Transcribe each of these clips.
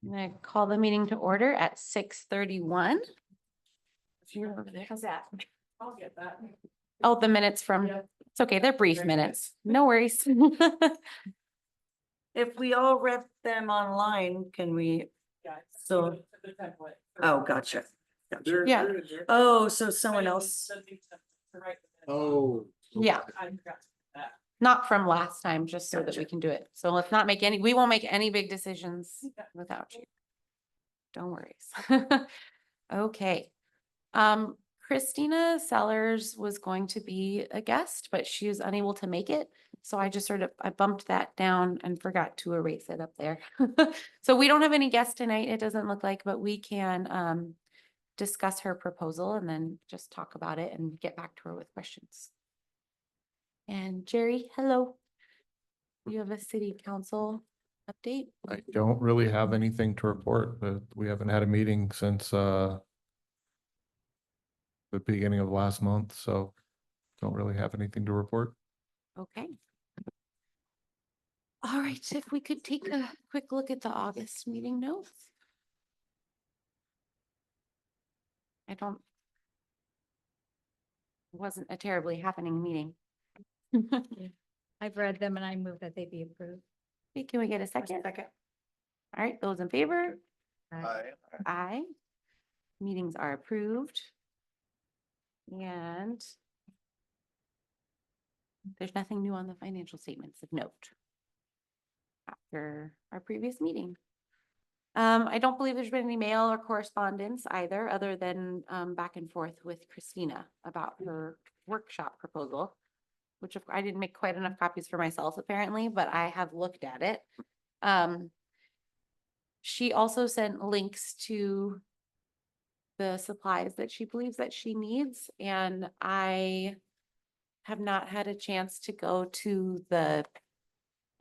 I'm gonna call the meeting to order at 6:31. If you're over there. How's that? I'll get that. Oh, the minutes from, Yeah. it's okay, they're brief minutes. No worries. If we all read them online, can we? Yeah. So- The template. Oh, gotcha. Yeah. Oh, so someone else. Oh. Yeah, I forgot to put that. not from last time, just so that we Gotcha. can do it. So let's not make any, we won't make any big decisions without you. Don't worry. Okay. Christina Sellers was going to be a guest, but she was unable to make it. So I just I bumped that down and forgot to erase it up there. So we don't have any guests tonight, it doesn't look like, but we can discuss her proposal and then just talk about it and get back to her with questions. And Jerry, hello. You have a city council update? I don't really have anything to report, but we haven't had a meeting since the beginning of last month, so don't really have anything to report. Okay. All right, if we could take a quick look at the August meeting notes. Wasn't a terribly happening meeting. I've read them and I move that they be approved. Okay, can we get a second? Second. All right, those in favor? Aye. Aye. Meetings are approved. And there's nothing new on the financial statements of note after our previous meeting. I don't believe there's been any mail or correspondence either, other than back and forth with Christina about her workshop proposal, which I didn't make quite enough copies for myself apparently, but I have looked at it. She also sent links to the supplies that she believes that she needs, and I have not had a chance to go to the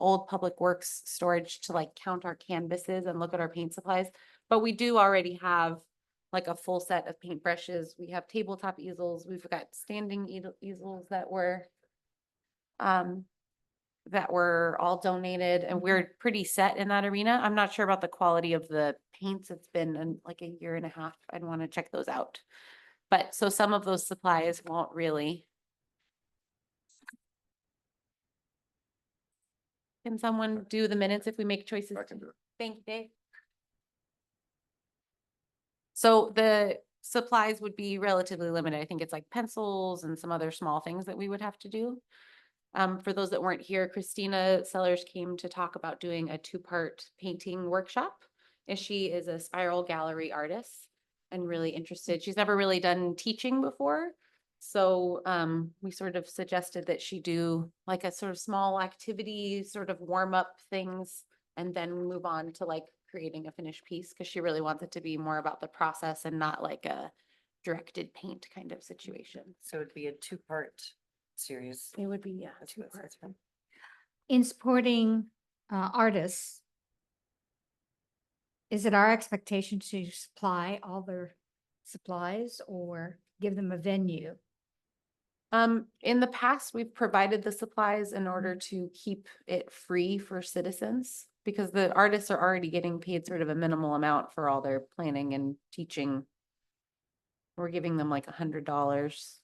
old public works storage to like count our canvases and look at our paint supplies, but we do already have like a full set of paintbrushes. We have tabletop easels. We've got standing easels that were all donated, and we're pretty set in that arena. I'm not sure about the quality of the paints. It's been like a year and a half. I'd want to check those out. But so some of those supplies won't really. Can someone do the minutes if we make choices? I can do it. Thank you, Dave. So the supplies would be relatively limited. I think it's like pencils and some other small things that we would have to do. For those that weren't here, Christina Sellers came to talk about doing a 2-part painting workshop. And she is a spiral gallery artist and really interested. She's never really done teaching before. So we sort of suggested that she do like a sort of small activity, sort of warm up things, and then move on to like creating a finished piece, because she really wants it to be more about the process and not like a directed paint kind of situation. So it'd be a 2-part series. It would be, yeah, That's two good, parts. that's fine. In supporting artists, is it our expectation to supply all their supplies or give them a venue? In the past, we've provided the supplies in order to keep it free for citizens, because the artists are already getting paid sort of a minimal amount for all their planning and teaching. We're giving them like $100.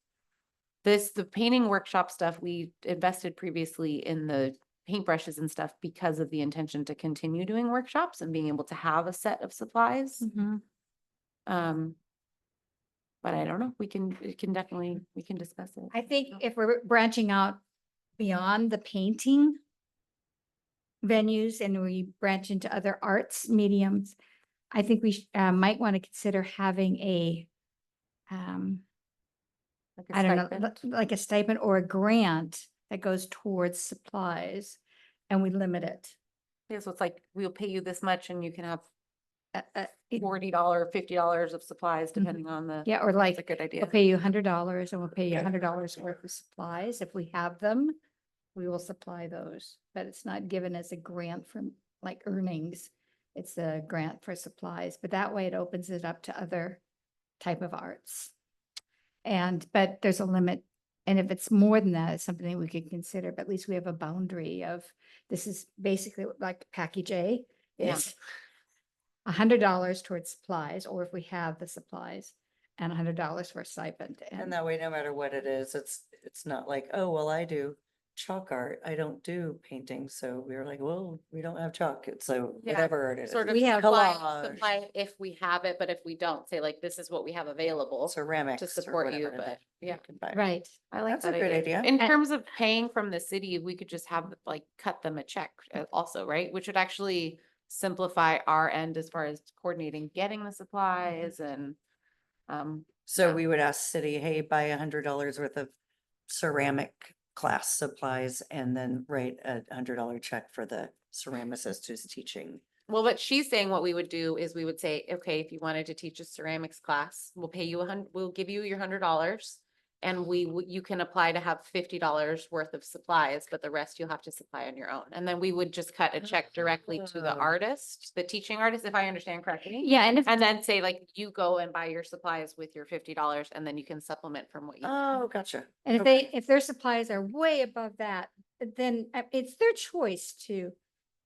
The painting workshop stuff, we invested previously in the paintbrushes and stuff because of the intention to continue doing workshops and being able to have a set of supplies. But I don't know, we can discuss it. I think if we're branching out beyond the painting venues and we branch into other arts mediums, I think we might want to consider having a Like a I don't know, stipend. like a stipend or a grant that goes towards supplies, and we limit it. Yeah, so it's like, we'll pay you this much and you can have It- $40, $50 of supplies, depending on the. Yeah, or That's a like, good we'll idea. pay you $100 and we'll pay you $100 worth of supplies. If we have them, we will supply those, but it's not given as a grant from like earnings. It's a grant for supplies, but that way it opens it up to other type of arts. But there's a limit. And if it's more than that, it's something that we could consider, but at least we have a boundary of, this is basically like package A Yeah. is. $100 towards supplies, or if we have the supplies, and $100 for a stipend. And that way, no matter what it is, it's not like, oh, well, I do chalk art. I don't do painting. So we were like, well, we don't have chalk. It's so Yeah, whatever it is. Sort of We have supply if we have it, but if we don't, say like, this is what we have available Ceramics to or support you, whatever that but yeah. you can buy. Right. I like That's a that good idea. In And- terms of paying from the city, we could just have like cut them a check also, right? Which would actually simplify our end as far as coordinating, getting the supplies and So Yeah. we would ask city, hey, buy $100 worth of ceramic class supplies and then write $100 check for the ceramicist who's teaching. well, what she's saying, what we would do is we would say, okay, if you wanted to teach a ceramics class, we'll pay you we'll give you your $100. And you can apply to have $50 worth of supplies, but the rest you'll have to supply on your own. And then we would just cut a check directly to the Oh. artist, the teaching artist, if I understand correctly. Yeah, and if, And then say like, you go and buy your supplies with your $50 and then you can supplement from what you. Oh, gotcha. and if Okay. if their supplies are way above that, then it's their choice to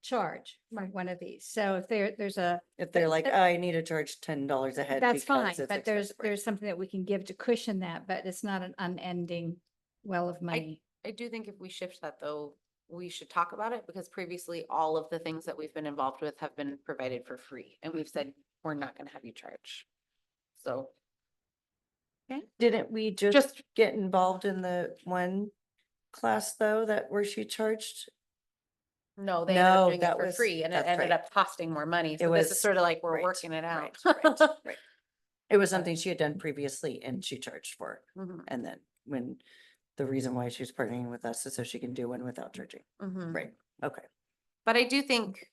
charge for one of these. So if there's a, If they're like, that- I need to charge $10 a head. that's because fine, it's but expensive," right? there's something that we can give to cushion that, but it's not an unending well of money. I do think if we shift that though, we should talk about it because previously all of the things that we've been involved with have been provided for free. And we've said, we're not gonna have you charge. So Didn't we just just, get involved in the one class though, that where she charged? no, they ended up No, doing it that for was- free and it that's ended right. up costing more money. It So this is was- sort of like, we're right, working it out. Right. It was something she had done previously and she charged for. Mhm, And then when the reason why she's partnering with us is so she can do one without charging. mhm. Right. Okay. But I do think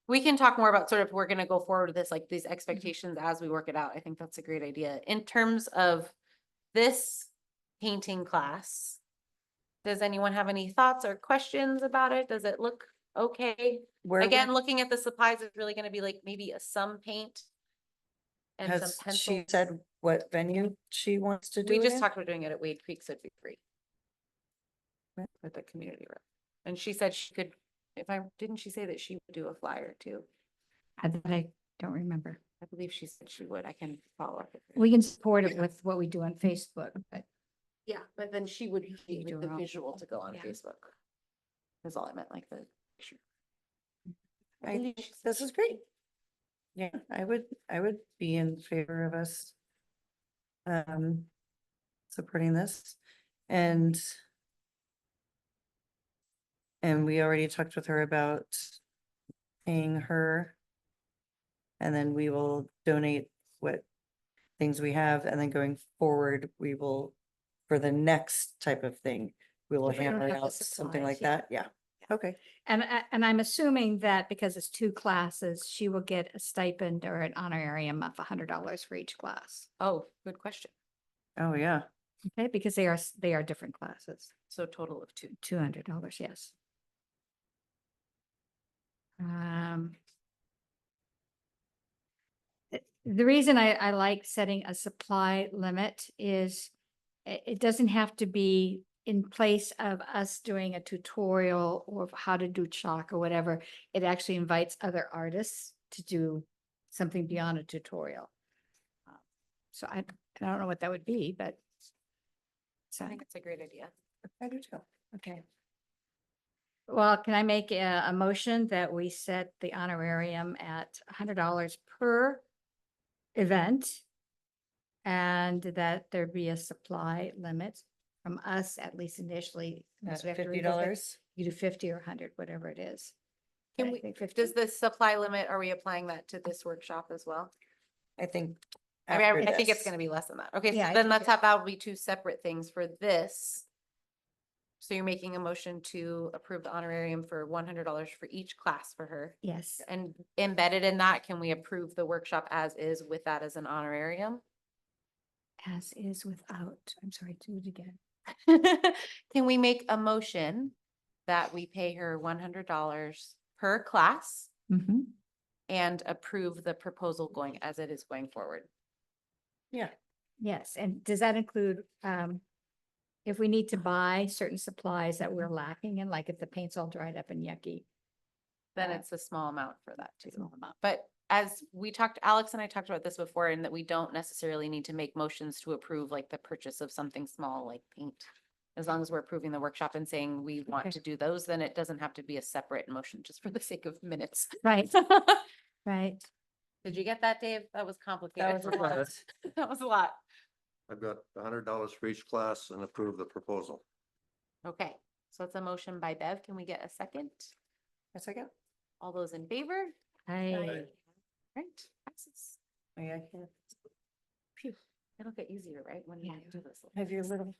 we can talk more about sort of, we're gonna go forward with this, like these expectations as we work it out. I think that's a great idea. In terms of this painting class, does anyone have any thoughts or questions about it? Does it look okay? Where Again, looking at the supplies is really gonna be like maybe some paint and some has she pencils. said what venue she wants to do We it just in? talked about doing it at Wade Creek, so it'd be free. Right. With the community room. And she said she could, didn't she say that she would do a flyer too? I don't remember. I believe she said she would. I can follow up with her. We can support it with what we do on Facebook, but Yeah, but then she would You need do the her own. visual to go on Yeah. Facebook. That's all I meant, like the picture. I I believe think she said this is great. Yeah, I would be in favor of us supporting this and we already talked with her about paying her. And then we will donate what things we have and then going forward, we will, for the next type of thing, we will If we don't hammer have the out something supplies, like yeah. that. Yeah. Okay. and I'm assuming that because it's 2 classes, she will get a stipend or an honorarium of $100 for each class. Oh, good question. Oh, yeah. Okay, because they are different classes. So a total of 2. $200, yes. The reason I like setting a supply limit is it doesn't have to be in place of us doing a tutorial or how to do chalk or whatever. It actually invites other artists to do something beyond a tutorial. So I don't know what that would be, but. So, I think it's a great idea. I do too. okay. Well, can I make a motion that we set the honorarium at $100 per event? And that there be a supply limit from us, at least initially. unless we have to revisit. $50. You do 50 or 100, whatever it is. Can I we, think 50. does the supply limit, are we applying that to this workshop as well? I think. I mean, after I think it's this. gonna be less than that. Okay, Yeah, so I then think let's it- have, that'll be 2 separate things for this. So you're making a motion to approve the honorarium for $100 for each class for her. Yes, And embedded in that, can we approve the workshop as is with that as an honorarium? as is without, I'm sorry, do it again. Can we make a motion that we pay her $100 per class and approve the proposal going as it is going forward? Yeah. Yes, and does that include, if we need to buy certain supplies that we're lacking in, like if the paint's all dried up and yucky? Then Uh, it's a small amount for that too. small amount. But as we talked, Alex and I talked about this before, and that we don't necessarily need to make motions to approve like the purchase of something small like paint. As long as we're approving the workshop and saying we want Okay. to do those, then it doesn't have to be a separate motion just for the sake of minutes. Right, right. Did you get that, Dave? That was complicated. That was a lot. That was a lot. I've got $100 for each class and approve the proposal. Okay, so it's a motion by Bev. Can we get a second? A second? All those in favor? I, Right, passes. Oh, yeah, I can't. Phew, it'll get easier, right? When you Yeah. do this. Have your little,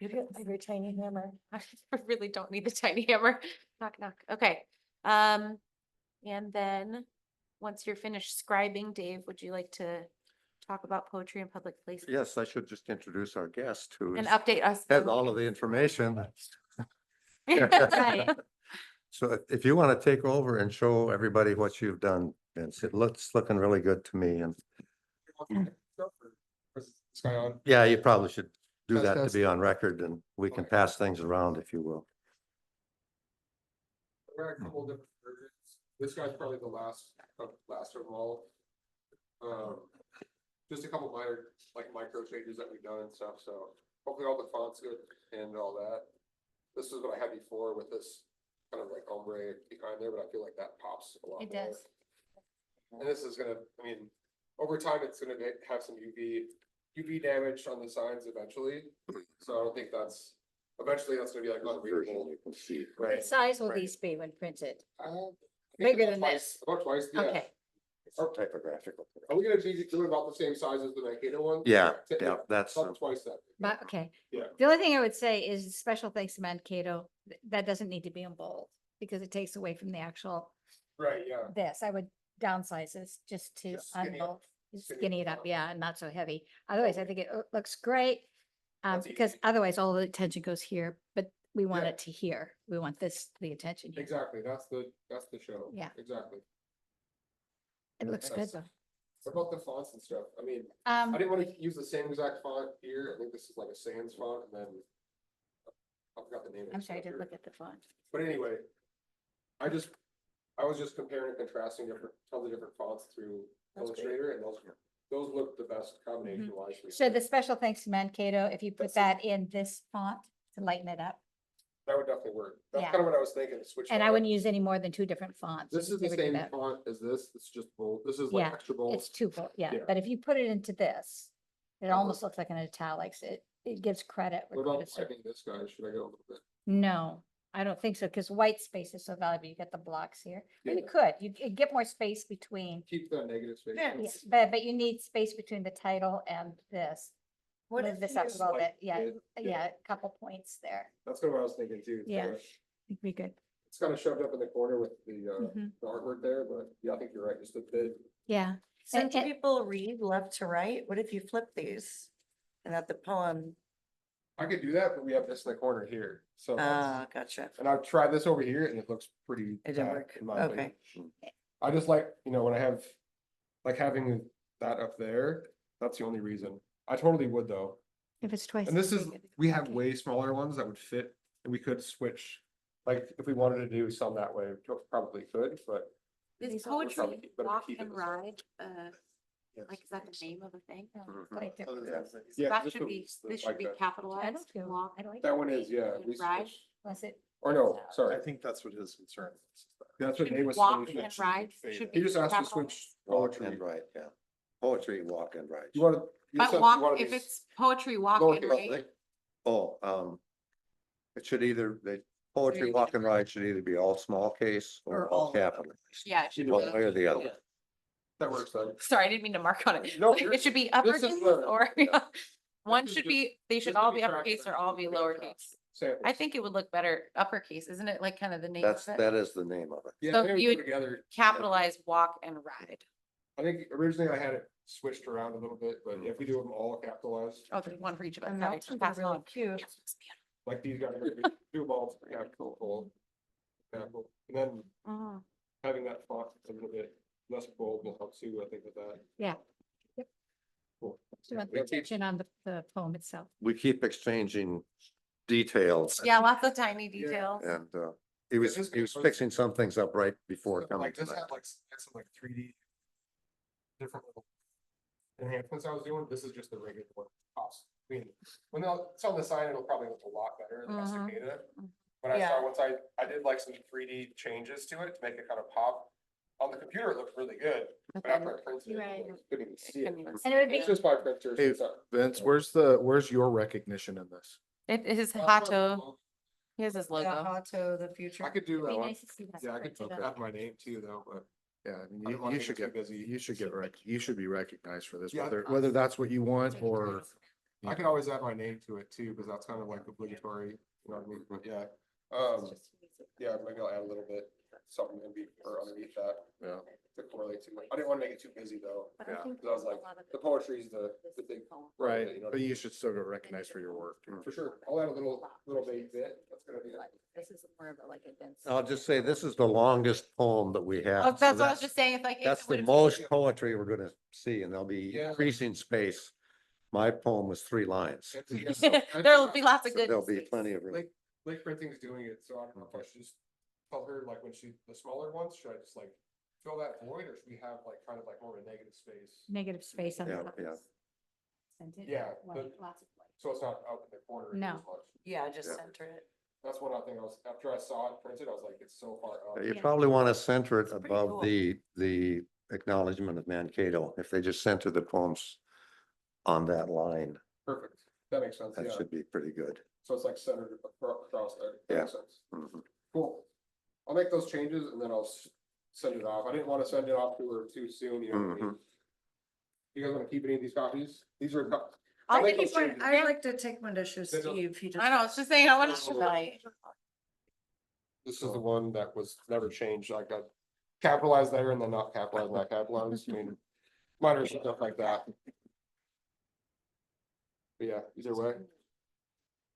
have your tiny hammer. I really don't need the tiny hammer. Knock, knock. Okay. And then, once you're finished scribing, Dave, would you like to talk about poetry in public places? Yes, I should just introduce our guest who And has update us. has all of the information. Right. So if you want to take over and show everybody what you've done, it's looking really good to me. And This guy on? yeah, you probably should do That's- that to that's- be on record, and we can pass things around if you will. We're at a couple different versions. This guy's probably the last of them all. Just a couple minor, like micro changes that we've done and stuff, so hopefully all the fonts good and all that. This is what I had before with this kind of like ombre behind there, but I feel like that pops a lot It more. does. And this is gonna, I mean, over time, it's gonna have some UV damage on the signs eventually. So I don't think eventually that's gonna be like unreadable. You can see. Right. What size will Right. these be when printed? I think Bigger about than twice- this. About twice, yeah. Okay, Or typographical. Are we gonna be doing about the same size as the Mankato one? Yeah, yeah, that's, About twice that. but, okay. Yeah. The only thing I would say is special thanks to Mankato, that doesn't need to be in bold because it takes away from the actual Right, yeah. this. I would downsize this just to Just skinny up. unbold, just Skinny skinny it up. up, yeah, and not so heavy. Otherwise, I think it looks great. That's Because easy. otherwise all the attention goes here, but we want Yeah. it to here. We want this, the attention here. Exactly, that's the show. Yeah. Exactly. It looks good Nice. though. What about the fonts and stuff? I mean, I Um, didn't wanna use the same exact font here. I think this is like a sans font and then. I forgot the name. of I'm it sorry, I stuff didn't here. look at the font. But anyway. I was just comparing and contrasting tons of different fonts through That's great. Illustrator and those look the best combination wise. for me. So the special thanks to Mankato, if you put That's that in this font to lighten it up, That would definitely work. That's Yeah. kind of what I was thinking, to switch. and that I up. wouldn't use any more than two different fonts. This is the Never do same that. font as this, it's just bold, this is like Yeah, extra bold. It's two, yeah, Yeah. but if you put it into this, it That almost looks like an italics. It gives credit. where What about credit's due. typing this guy, should I go a little bit? No, I don't think so, because white space is so valuable. You get the blocks here. And you Yeah. could, you could get more space between, Keep the negative space. Yeah. yeah, but you need space between the title and this. What Move if this you up a just little like bit, yeah, it? Yeah. yeah, a couple points there. That's kind of what I was thinking too. It's Yeah. kinda- Think we good. It's kind of shoved up in the corner with the Mhm. the artwork there, but yeah, I think you're right, just a bit. Yeah, Since and- people read left to right, what if you flip these? And that the poem, I could do that, but we have this in the corner here, so. that's- gotcha. And I've tried this over here and it looks pretty. It didn't bad, work. in my opinion. Okay. I just like, when I have, like having that up there, that's the only reason. I totally would though. if it's twice. And as this is, big, we have okay. way smaller ones that would fit, and we could switch. Like, if we wanted to do some that way, we probably could, but. Is These all look poetry like- but walk keep it and the same. ride, like, is that the name of the thing? Like the- Yeah, That this should one be, is this should like be that. I capitalized, don't feel, walk. I like. That one is, yeah. and we ride. switched- Was it? Or no, sorry, I think that's what his concern is. that's what Should they was. walk saying. and ride should He be just asked to capitalized. switch Walk poetry. and write, yeah. Poetry, walk and write. You wanna? But walk, if it's poetry, walk and Lowercase, write, Oh, it should either, poetry, you walk and write should either be all small case or Or all all capital. yeah, it should One be. way or the other. That works then. Sorry, I didn't mean to mark on it. No, Like, you're- it should be is uppercase the- or, one is should just- be, they should just to all be be tracked uppercase by or all be people. lowercase. Samples. I think it would look better uppercase, isn't it like kind of the name of it? That is the name of it. Yeah, so maybe we you put would- together. Capitalize walk and ride. I think originally I had it switched around a little bit, but if we do them all capitalized, Oh, there's one for each of us. And Sorry, that's really pass it on. cute. like these guys, do them all capital. Capital, and then Mhm. having that font a little bit less bold will help too, I think with that. Yeah. Yep. Cool. So you want the We keep- attention on the poem itself. We keep exchanging details. Yeah, lots of tiny details. And, he was fixing some things up right before coming Like this tonight. had like, had some like 3D different little enhancements I was doing. This is just the regular one cost. I mean, when it's on the sign, it'll probably look a lot better than Mhm. Estacada. But I saw, once I did like some 3D changes to it to make it kind of pop. On the computer, it looked really good, but after I printed it, Right. I couldn't even see it. couldn't even And it would be, It's just my printers. Hey, and stuff. Vince, where's your recognition in this? It is Uh, Hato. He has his Yeah, logo. Hato, the future. I could do it'd that be one. nice to see that. Yeah, I could printed have up. my name too, though, but. Yeah, I mean, I don't wanna you make should it too get, busy. you should be recognized for this, Yeah. whether that's what you want or. I could always add my name to it too, because that's kind of like obligatory, you know what I mean, but yeah. Yeah, maybe I'll add a little bit, something maybe, or underneath that. Yeah. To correlate to it. I didn't want to make it too busy though. But Yeah. think Cause I was like, the poetry is the big. part of it, Right, you know what I but mean? you should still get recognized for your work. For sure. I'll add a little baby bit. That's gonna be it. This is more of a like advanced. I'll just say, this is the longest poem that we have. Oh, so that's what I was just saying. If like. if That's it the would've- most poetry we're gonna see, and there'll be Yeah. increasing space. My poem was 3 lines. It's- yeah, so- There'll be lots of So good. There'll be plenty of room. Lake Printing's doing it, so I don't know if I should just tell her, like, when the smaller ones, should I just like fill that void, or should we have like, kind of like more of a negative space? Negative space on Yeah, top. yeah. Sent it Yeah, white, but- lots of white. So it's not out in the corner. No. as much. Yeah, just Yeah. center it. That's one other thing after I saw it printed, I was like, it's so far up. You Yeah. probably want to center it pretty above cool. the acknowledgement of Mankato. If they just center the poems on that line, Perfect. That makes sense, that yeah. should be pretty good. So it's like centered across there. That Yeah. makes sense. Mhm. Cool. I'll make those changes and then I'll send it off. I didn't want to send it off to her too soon, you know what I mean? You guys want to keep any of these copies? These are. I'll make keep those one. changes. I'd like to take one to show They don't- Steve. He just. I know, I was just saying, I want to. Tonight. This is the one that was never changed. I got capitalized there and then not capitalized, not capitalized. I mean, minor stuff like that. But yeah, either way.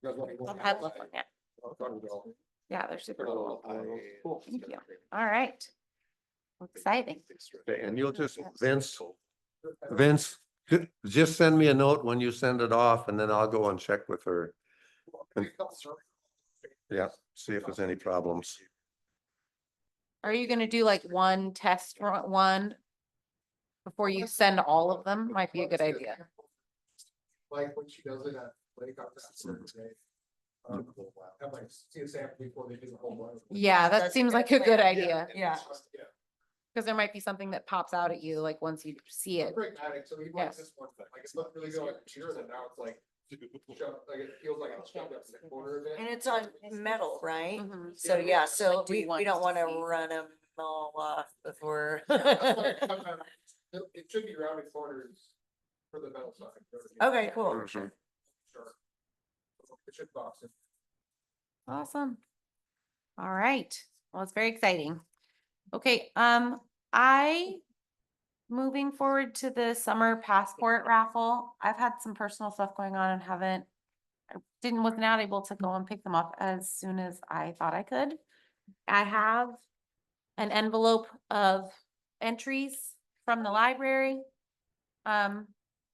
You guys want to- I've looked on it. I'll probably go. Yeah, they're super Put a cool. little- Cool. Thank you. All right. Exciting. Okay, and you'll just, Vince, just send me a note when you send it off, and then I'll go and check with her. Yeah, see if there's any problems. Are you gonna do like one test one? Before you send all of them? Might be a good idea. Like when she does it at Lake up that certain day. Have like see a sample before they do the whole one. Yeah, that That's seems a like a good good plan. idea. Yeah. Yeah. Cause there might be something that pops out at you, like once you see It's it. pragmatic, so even like Yes. this one, like it looked really good on the computer, and then now it's like. Shoved, like it feels like it's shoved up in the corner of it. And it's on metal, right? Mhm. So, yeah, so Like, do you we want don't to want to see? run them all off before. Sometimes it should be rounded corners for the metal side. Okay, cool. Mhm. Sure. It should box it. Awesome. All right. Well, it's very exciting. Okay, moving forward to the summer passport raffle, I've had some personal stuff going on and was not able to go and pick them up as soon as I thought I could. I have an envelope of entries from the library. I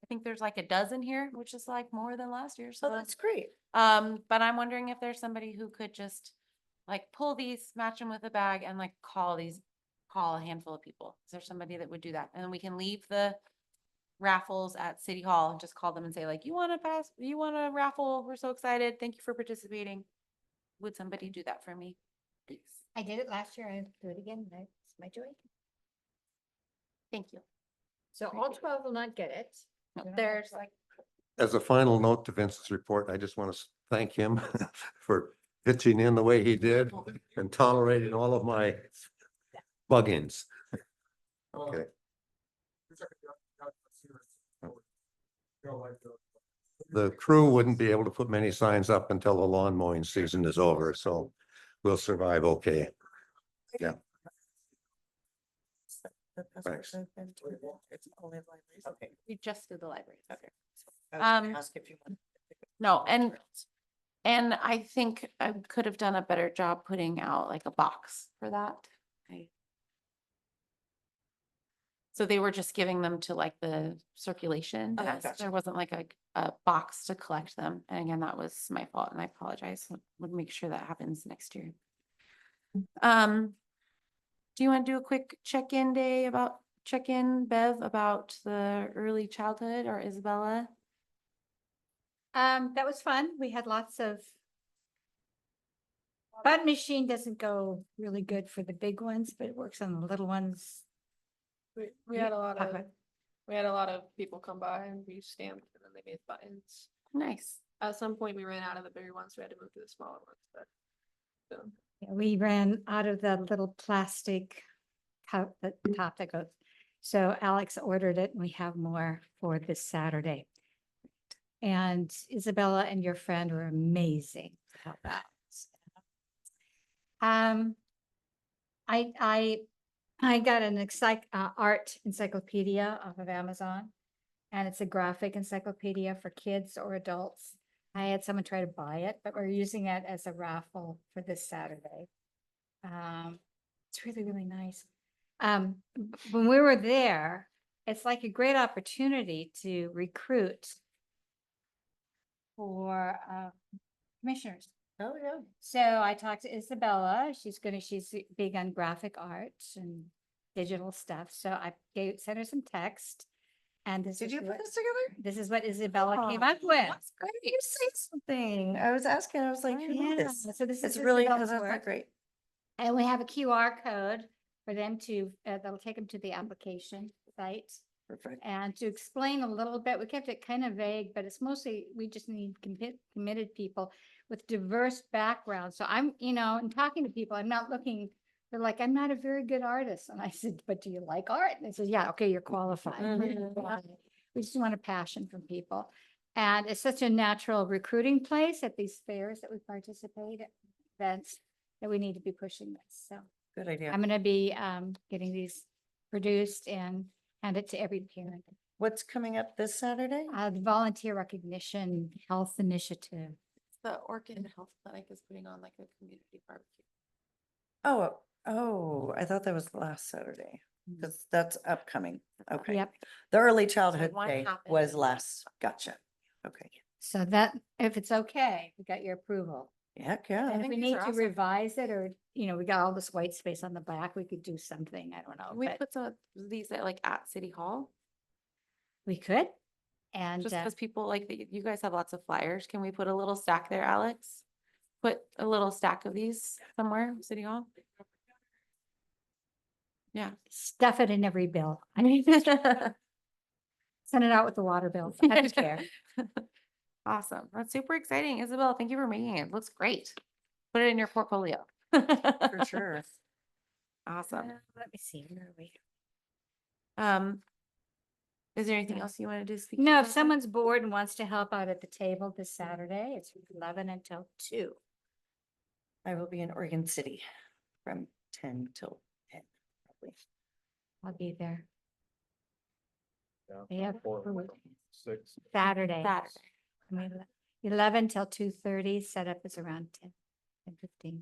think there's like a dozen here, which is like more than last year, so So that's great. but I'm wondering if there's somebody who could just like pull these, match them with a bag and like call a handful of people. Is there somebody that would do that? And then we can leave the raffles at City Hall and just call them and say like, you want to raffle? We're so excited. Thank you for participating. Would somebody do that for me? Please. I did it last year. I'll do it again. That's my joy. Thank you. So all 12 will not get it. No, You know, there's like, As a final note to Vince's report, I just want to thank him for pitching in the way he did and tolerating all of my buggings. Okay. The crew wouldn't be able to put many signs up until the lawn mowing season is over, so we'll survive okay. Yeah. Thanks. Okay. we just did the library. Okay. I was gonna Um, ask if you want. No, and I think I could have done a better job putting out like a box for that. So they were just giving them to like the circulation Oh, desk. gotcha. There wasn't like a box to collect them. And again, that was my fault and I apologize. Would make sure that happens next year. Do you want to do a quick check-in day about check in, Bev, about the early childhood or Isabella? That was fun. We had lots of. Button machine doesn't go really good for the big ones, but it works on the little ones. We had a lot talk of, about- we had a lot of people come by and we stamped and then they made buttons. Nice. At some point, we ran out of the bigger ones, so we had to move to the smaller ones, but. Yeah, we ran out of the little plastic cup, the top that goes. So Alex ordered it and we have more for this Saturday. And Isabella and your friend were amazing to help out. I got an art encyclopedia off of Amazon. And it's a graphic encyclopedia for kids or adults. I had someone try to buy it, but we're using it as a raffle for this Saturday. It's really, really nice. When we were there, it's like a great opportunity to recruit for commissioners. Oh, yeah. So I talked to Isabella. She's big on graphic arts and digital stuff. So I sent her some text. And this Did is you put what- this together? This is what Isabella came Oh, up with. That's great. You say something. I was asking, I was like, who Yeah, did this? so this is It's really, Isabella's that's work. not great. And we have a QR code for them to, that'll take them to the application site. Perfect. And to explain a little bit, we kept it kind of vague, but it's mostly, we just need committed people with diverse backgrounds. So I'm, in talking to people, I'm not looking, they're like, I'm not a very good artist. And I said, but do you like art? And they said, yeah, okay, you're qualified. We just want a passion from people. And it's such a natural recruiting place at these fairs that we participate at, events that we need to be pushing this. So Good idea. I'm gonna be getting these produced and hand it to every parent. What's coming up this Saturday? The Volunteer Recognition Health Initiative. The Orchid Health Clinic is putting on like a community barbecue. Oh, I thought that was last Saturday, because that's upcoming. Okay. Yep. The early childhood one day happened was in- last, gotcha. Okay. So that, if it's okay, we got your approval. Heck, yeah. And if think we these need are to awesome. revise it or, we got all this white space on the back, we could do something. I don't know, We but put some of these at like at City Hall, we could. And just because people like, you guys have lots of flyers. Can we put a little stack there, Alex? Put a little stack of these somewhere, City Hall? Yeah. stuff it in every bill. I mean, send it out with the water bill. I don't care. Awesome. That's super exciting. Isabel, thank you for making it. It looks great. Put it in your portfolio. For sure. Awesome. Let me see, where are we? Is there anything else you wanted to speak? No, if about? someone's bored and wants to help out at the table this Saturday, it's from 11 until 2. I will be in Oregon City from 10 till 10. Probably. I'll be there. Yeah, Yeah, four, for six. Saturday. Saturday. I mean, 11 till 2:30, setup is around 10:15.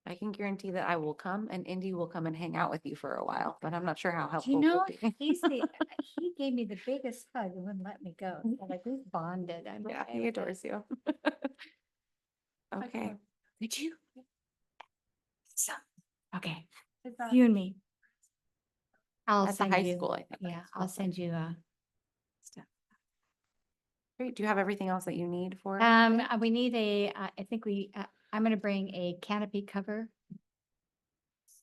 I can guarantee that I will come and Indy will come and hang out with you for a while, but I'm not sure how Do helpful. you we'll know, be. he gave me the biggest hug and wouldn't let me go. So, like, we bonded. I'm Yeah, okay he with it. adores you. Okay. Did you? So, okay, you and me. I'll At the send high you, school, I think. yeah, I'll send you, stuff. Great. Do you have everything else that you need for? We need I think I'm gonna bring a canopy cover.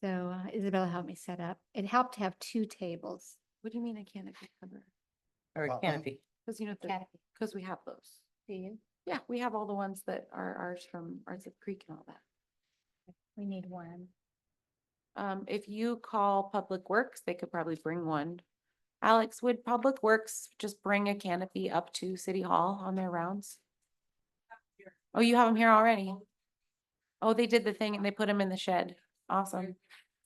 So Isabella helped me set up. It helped to have 2 tables. What do you mean a canopy cover? Or a canopy. Because Canopy. because we have those. Do you? Yeah, we have all the ones that are ours from Arts of Creek and all that. We need one. If you call Public Works, they could probably bring one. Alex, would Public Works just bring a canopy up to City Hall on their rounds? Oh, you have them here already? Oh, they did the thing and they put them in the shed. Awesome.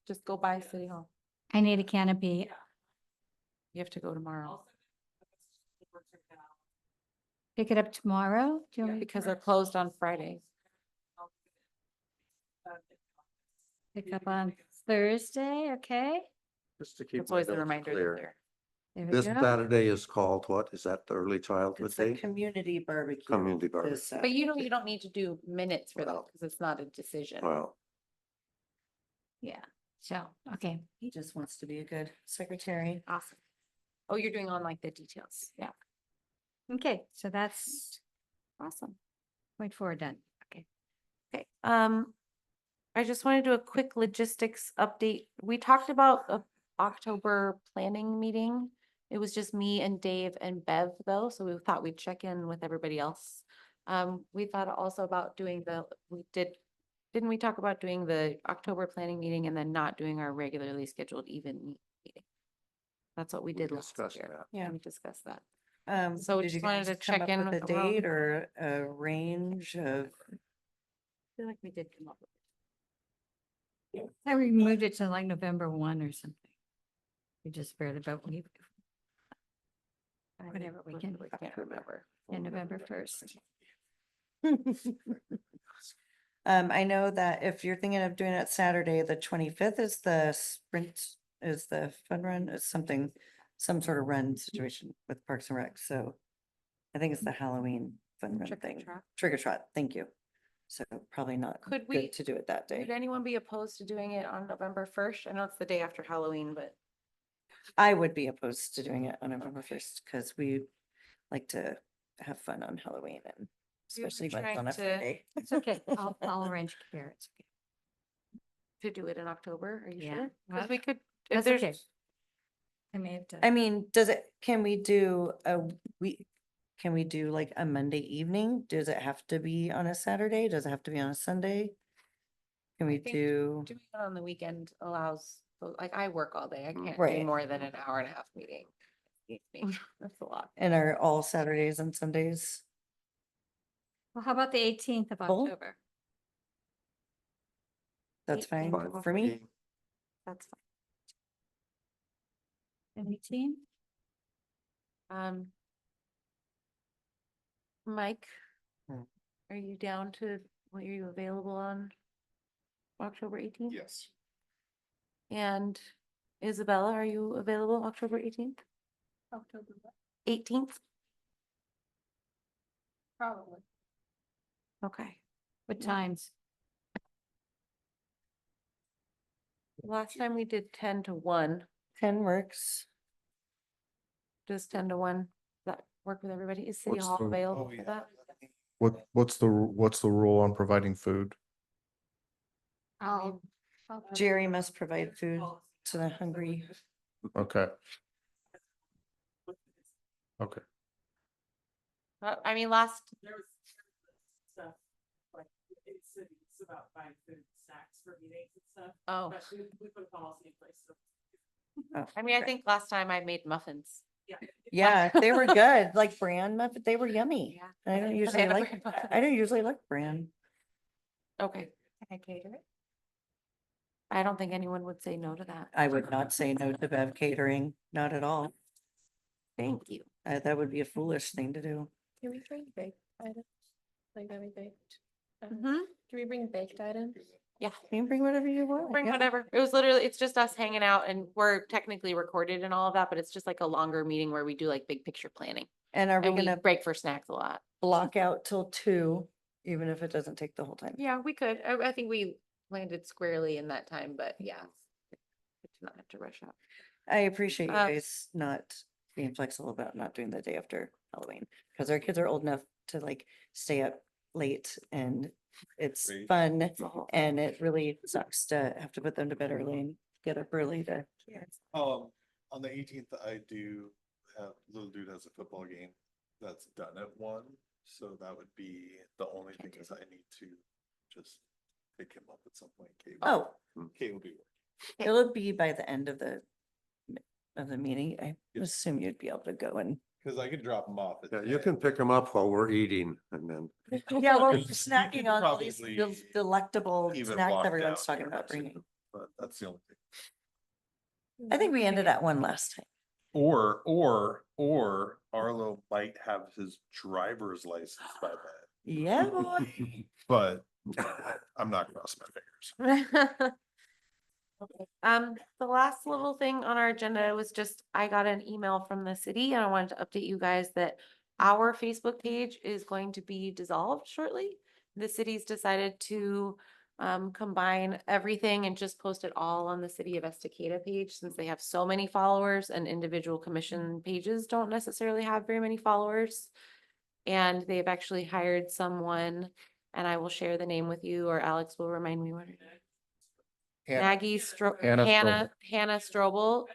Just go by City Hall. I need a canopy. You have to go tomorrow Pick it up tomorrow. Do you want me to because they're closed on Friday. pick up on Thursday? Okay. Just to keep That's my always the notes reminder. that clear. they're- There we This go. Saturday is called what? Is that the early childhood It's a day? community barbecue. Community barbecue. this But you don't need to do minutes for that Well. because it's not a decision. Well, Yeah. So, okay, He just wants to be a good secretary. Awesome. Oh, you're doing on like the details. Yeah, okay, so that's awesome. point four done. Okay. Okay, I just want to do a quick logistics update. We talked about a October planning meeting. It was just me and Dave and Bev though, so we thought we'd check in with everybody else. We thought also about doing didn't we talk about doing the October planning meeting and then not doing our regularly scheduled even meeting? That's what we did last discussed year. that. Yeah. We discussed that. So just did you wanted guys to come check up in with a around- date or a range of? I feel like we did come up with. I we moved it to like November 1 or something. We just barely, but we, whatever we can, I can't remember. in November 1st. I know that if you're thinking of doing it Saturday, the 25th is the sprint, is the fun run, is something, some sort of run situation with Parks and Rec, so. I think it's the Halloween fun run Trick or thing. trot. Trick or trot, thank you. So probably not Could we- good to do it that Would day. anyone be opposed to doing it on November 1st? I know it's the day after Halloween, but I would be opposed to doing it on November 1st, because we like to have fun on Halloween and We were especially when it's trying on a to- Friday. It's okay. I'll arrange carrots. to do it in October, are you Yeah, sure? well, Because we could, if That's there's, okay. I may have to. I mean, can we do can we do like a Monday evening? Does it have to be on a Saturday? Does it have to be on a Sunday? Can we think do, doing it on the weekend allows, like I work all day. I can't do Right. more than an hour and a half meeting. Evening. That's a lot. and are all Saturdays and Sundays? Well, how about the 18th of Full? October? That's fine 18th for me. That's And 18? fine. Mike, Hmm. are you down to, what are you available on October 18th? Yes. And Isabella, are you available October 18th? October, 18th? probably. Okay. What times? Last time we did 10 to 1. 10 works. Does 10 to 1, does that work with everybody? Is City What's Hall the- available for that? What's the rule on providing food? I'll Jerry must provide food to the hungry. Okay. Okay. I mean, last, Stuff, like, it's about buying food and snacks for meetings and stuff, oh, but we put a policy in place, so. I mean, I think last time I made muffins. Yeah, they were good, like bran muffin, they were yummy. Yeah. I don't They usually had a like, bran muffin. I don't usually like bran. Okay, Can I cater it? I don't think anyone would say no to that. I would not say no to Bev catering, not at all. Thank you. That would be a foolish thing to do. Can we bring baked items? Like any baked? Mhm. Can we bring baked items? Yeah, You can bring whatever you want. bring yeah. whatever. It was literally, it's just us hanging out and we're technically recorded and all of that, but it's just like a longer meeting where we do like big picture planning. And are we And we gonna break for snacks a lot. block out till 2, even if it doesn't take the whole time? Yeah, we could. I think we landed squarely in that time, but yeah. It's not have to rush out. I appreciate you Uh, guys not being flexible about not doing the day after Halloween, because our kids are old enough to like stay up late and it's Great. fun. It's a whole- And it really sucks to have to put them to bed early and get up early to. On the 18th, I do have, little dude has a football game that's done at 1, so that would be the only thing is I need to just pick him up at some point. Kate will- Oh, Kate will be working. it'll be by the end of the meeting. I assume you'd be able to go and. Cause I could drop him off. at Yeah, you 10. can pick them up while we're eating and then, Yeah, well, You snacking could on all these probably delectable even snacks walk everyone's down talking here, about bringing. But that's the only thing. I think we ended at 1 last time. Or Arlo might have his driver's license by then, Yeah, boy. but I'm not crossing my fingers. The last little thing on our agenda was just, I got an email from the city and I wanted to update you guys that our Facebook page is going to be dissolved shortly. The city's decided to combine everything and just post it all on the City of Estacada page, since they have so many followers and individual commission pages don't necessarily have very many followers. And they've actually hired someone, and I will share the name with you, or Alex will remind me what her Maggie Hannah Hannah Strobel,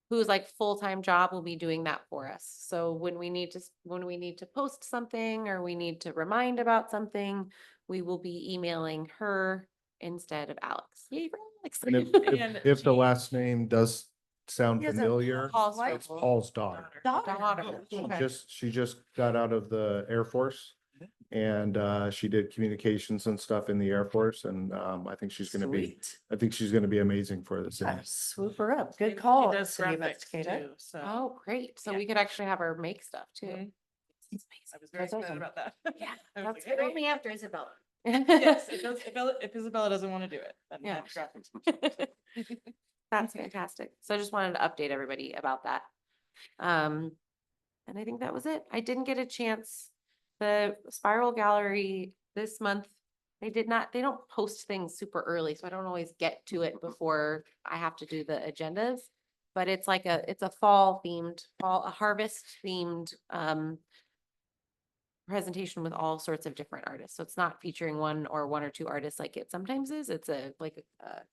who's like full-time job, will be doing that for us. So when we need to post something or we need to remind about something, we will be emailing her instead of Alex. Yay for Alex. And And if the she- last name does sound He has a familiar, Paul's it's wife. Paul's daughter. Daughter. She just got out of the Air Force and she did communications and stuff in the Air Force and I think she's gonna be, Sweet. I think she's gonna be amazing for the city. Swoop her up. Good She call. does City of graphics Estacada. too, so. Oh, great. So Yeah. we could actually have her make stuff too. Mhm. It's I was very That's excited awesome. about that. Yeah, I was that's like, great. "Hey." after Isabella. Yes, if Isabella doesn't want to do it, then Yeah. graphics. That's fantastic. So I just wanted to update everybody about that. And I think that was it. I didn't get a chance. The Spiral Gallery this month, they don't post things super early, so I don't always get to it before I have to do the agendas. But it's like it's a a harvest themed, presentation with all sorts of different artists. So it's not featuring one or two artists like it sometimes is. It's a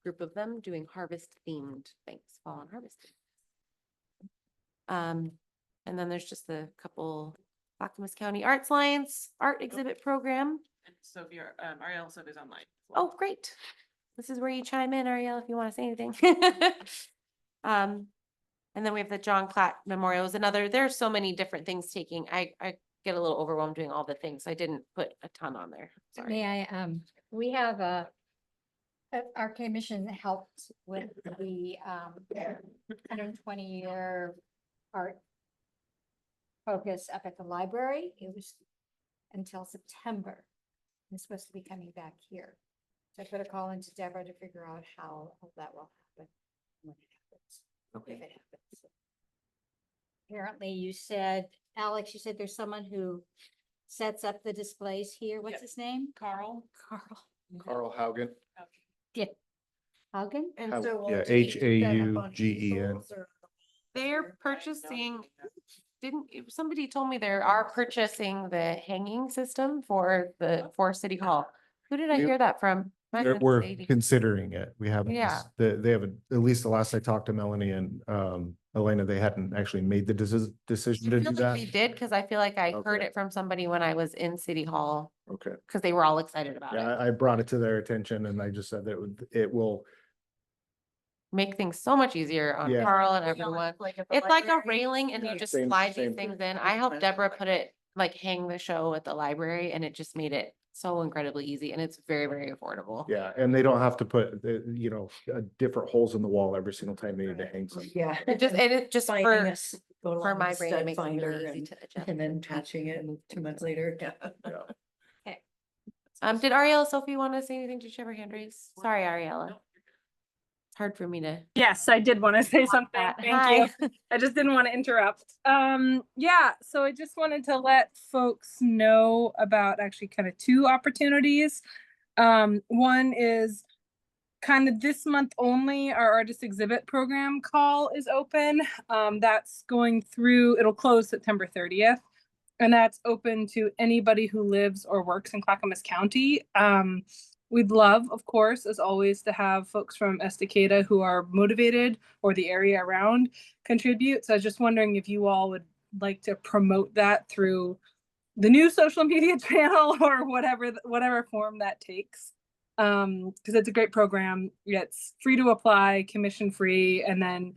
group of them doing harvest themed things, fall and harvest. And then there's just the couple Clackamas County Arts Alliance art exhibit program. And Sophie, Ariel and Sophie's online. as Oh, well. great. This is where you chime in, Ariel, if you want to say anything. And then we have the John Platt Memorial is another, there's so many different things taking. I get a little overwhelmed doing all the things. So I didn't put a ton on there. Sorry. May I, we have our commission helped with the 120-year art focus up at the library. It was until September. It's supposed to be coming back here. So I put a call into Deborah to figure out how that will happen when it happens. If it happens. Apparently you said, Alex, you said there's someone who sets up the displays here. What's Yep. his name? Carl. Carl. Carl Haugen. Yeah. Haugen? And How- so we'll yeah, just set up on Haugen. easels or- They're purchasing, somebody told me they are purchasing the hanging system for City Hall. Who did I We- hear that from? Might have been We're Sadie. considering it. We haven't, Yeah. they haven't, at least the last I talked to Melanie and Elena, they hadn't actually made the decision to I do feel like that. we did, because I feel like I heard Okay. it from somebody when I was in City Hall, Okay. because they were all excited about it. Yeah, I brought it to their attention and I just said that it will, Make things so much easier on Yeah. Carl and everyone. Like at the It's like a library. railing and you just Same- slide same these things thing. in. I helped Deborah put it, like hang the show at the library, and it just made it so incredibly easy, and it's very, very affordable. yeah, and they don't have to put, different holes in the wall every single time they need to hang something. Yeah. It just Finding for, us, go for along my with brain, stud it makes it finder really easy and, to adjust. and then patching it 2 months later. Yeah. Did Ariella, Sophie want to say anything? Did she have her hand raised? Sorry, Ariella. It's hard for me to. Yes, I did want to say something. Thank you. Hi. I just didn't want to interrupt. Yeah, so I just wanted to let folks know about actually kind of 2 opportunities. One is kind of this month only, our artist exhibit program call is open. That's going through, it'll close September 30th. And that's open to anybody who lives or works in Clackamas County. We'd love, of course, as always, to have folks from Estacada who are motivated or the area around contribute. So I was just wondering if you all would like to promote that through the new social media channel or whatever form that takes. Because it's a great program. It's free to apply, commission free, and then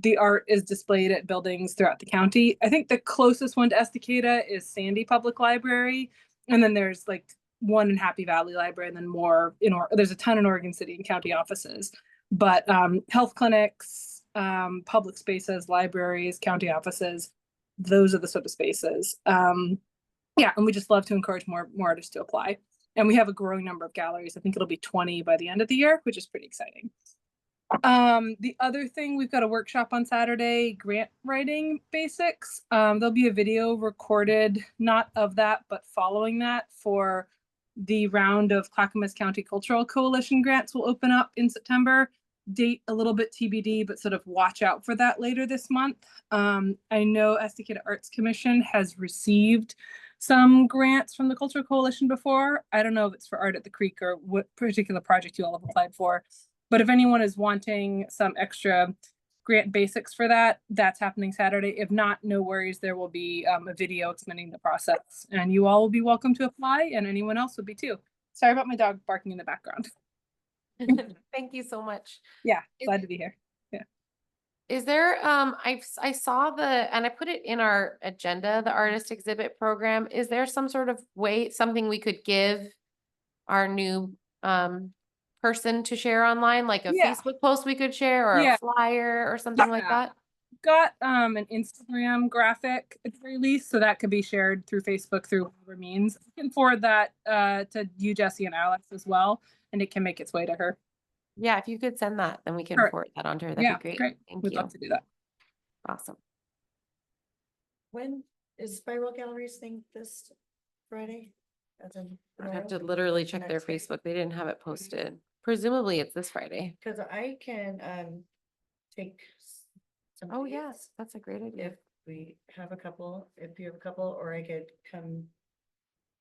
the art is displayed at buildings throughout the county. I think the closest one to Estacada is Sandy Public Library. And then there's like one in Happy Valley Library, and then more there's a ton in Oregon City and county offices. But health clinics, public spaces, libraries, county offices, those are the sort of spaces. Yeah, and we just love to encourage more artists to apply. And we have a growing number of galleries. I think it'll be 20 by the end of the year, which is pretty exciting. The other thing, we've got a workshop on Saturday, grant writing basics. There'll be a video recorded, not of that, but following that, for the round of Clackamas County Cultural Coalition grants will open up in September. Date a little bit TBD, but sort of watch out for that later this month. I know Estacada Arts Commission has received some grants from the Cultural Coalition before. I don't know if it's for Art at the Creek or what particular project you all have applied for. But if anyone is wanting some extra grant basics for that, that's happening Saturday. If not, no worries. There will be a video explaining the process, and you all will be welcome to apply, and anyone else would be too. Sorry about my dog barking in the background. Thank you so much. Yeah, Is- glad to be here. Is there, I saw and I put it in our agenda, the artist exhibit program. Is there some sort of way, something we could give our new, person to share online, like a Yeah. Facebook post we could share or Yeah. a flyer or something like Yeah. that? Got an Instagram graphic at the very least, so that could be shared through Facebook through whatever means. I can forward that to you, Jesse, and Alex as well, and it can make its way to her. Yeah, if you could send that, then we can Sure. forward that onto her. Yeah, That'd be great. great. Thank We'd you. love to do that. Awesome. When is Spiral Galleries thing this Friday? I'd have to literally check their Next week. Facebook. They didn't have it posted. Presumably it's this Friday. Cause I can, take. some Oh, dates yes, that's a great idea. If we have a couple, if you have a couple, or I could come.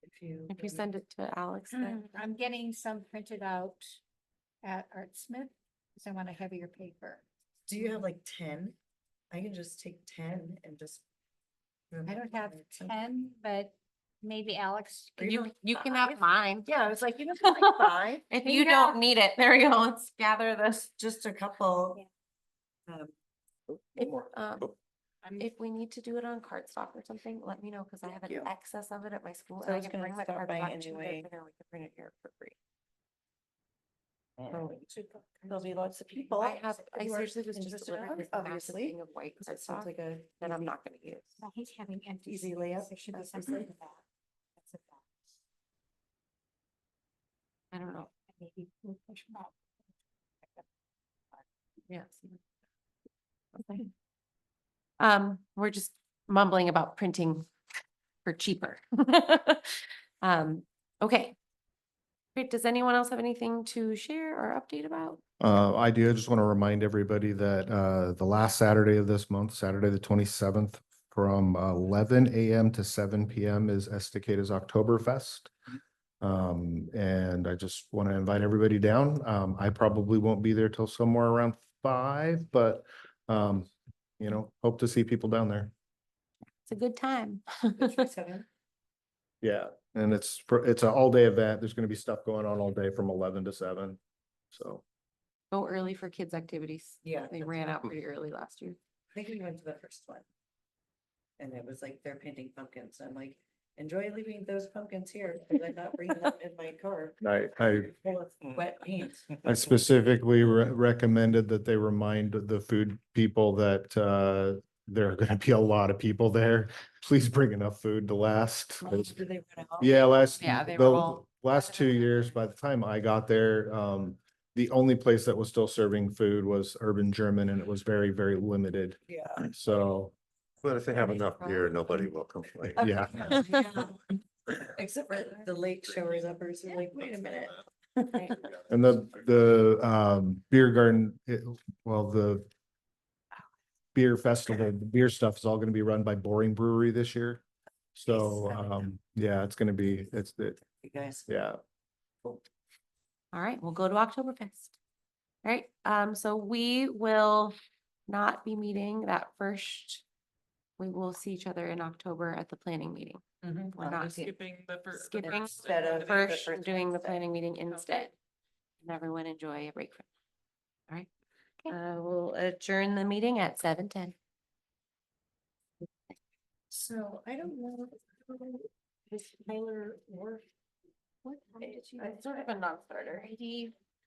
If you. If you send it to Alex, then. I'm getting some printed out at Artsmith, because I want a heavier paper. Do you have like 10? I can just take 10 and just. I don't have 10, but maybe Alex. Or you don't- You can have mine. Yeah, I was like, you know, like 5, If Here you you don't go. need it, there we go. Let's gather this. just a couple. If, Oh. if we need to do it on cardstock or something, let me know, because I have an you. excess of it at my school. So And I I was can gonna bring my stop by cardstock to anyway. there. We can print it here for free. Oh, there'll be lots of people. I have, if I you are seriously was just interested delivering in this it, massive obviously. thing of white Because it sounds cardstock like a. that I'm easy- not gonna use. I hate having empty. Easy seats. layup, There should be obviously. something in the back. That's a fact. I don't know. Maybe we'll push them out. Yes. Okay. We're just mumbling about printing for cheaper. Okay. Great. Does anyone else have anything to share or update about? I do. I just want to remind everybody that the last Saturday of this month, Saturday, the 27th, from 11 a.m. to 7 p.m. is Estacada's Oktoberfest. And I just want to invite everybody down. I probably won't be there till somewhere around 5, but hope to see people down there. It's a good time. Yeah, and it's an all day event. There's going to be stuff going on all day from 11 to 7. So Go early for kids' activities. Yeah. They that's ran what- out pretty early last year. I think we went to the first one. And it was like they're painting pumpkins. I'm like, enjoy leaving those pumpkins here, because I'm not bringing them in my car. I Full of wet paint. I specifically recommended that they remind the food people that there are going to be a lot of people there. Please bring enough food to last. Did they run out? Yeah, Yeah, they were the all- last 2 years, by the time I got there, the only place that was still serving food was Urban German, and it was very, very limited. Yeah. So, But if they have enough beer, nobody will complain. yeah. Except for the late showers uppers, who are like, wait a minute. And the beer garden, the beer festival, the beer stuff is all going to be run by Boring Brewery this year. So, yeah, it's going to be, You guys. yeah. All right, we'll go to Oktoberfest. All right, so we will not be meeting that first. We will see each other in October at the planning meeting. We're not Skipping the first. skipping Instead of the the first, first doing the Wednesday. planning meeting instead. And everyone enjoy a break from. All right, we'll adjourn the meeting at 7:10. So I don't know. Is Tyler work? What? It's sort of a non-starter. He